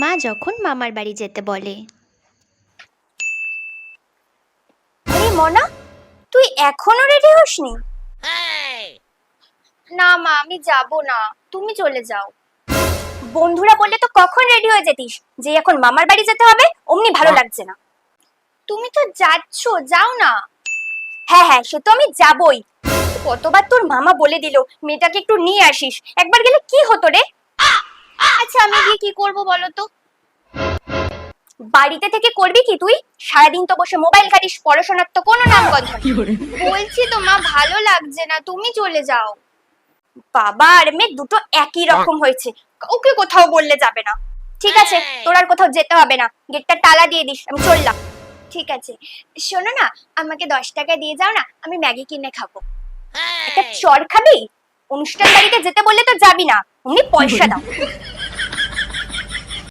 মা যখন মামার বাড়ি যেতে বলে। আরে মনা, তুই এখনো রেডি হসনি? না মা, আমি যাব না, তুমি চলে যাও। বন্ধুরা বললে তো কখন রেডি হয়ে যেতিস, যে এখন মামার বাড়ি যেতে হবে অমনি ভালো লাগছে না। তুমি তো যাচ্ছ, যাও না। হ্যাঁ হ্যাঁ, সে তো আমি যাবই। কতবার তোর মামা বলে দিল মেয়েটাকে একটু নিয়ে আসিস, একবার গেলে কি হতো রে। আচ্ছা, আমি গিয়ে কি করব বলো তো? বাড়িতে থেকে করবি কি তুই? সারাদিন তো বসে মোবাইল ঘাটিস, পড়াশোনার তো কোনো নামগন্ধ নেই। বলছি তো মা, ভালো লাগছে না, তুমি চলে যাও। বাবা আর মেয়ে দুটো একই রকম হয়েছে, ওকে কোথাও বললে যাবে না। ঠিক আছে, তোর আর কোথাও যেতে হবে না, গেটটা তালা দিয়ে দিস, আমি চললাম। ঠিক আছে, শোনো না, আমাকে 10 টাকা দিয়ে যাও না, আমি ম্যাগি কিনে খাবো। একটা চড় খাবি? অনুষ্ঠান বাড়িতে যেতে বললে তো যাবি না, অমনি পয়সা দাও।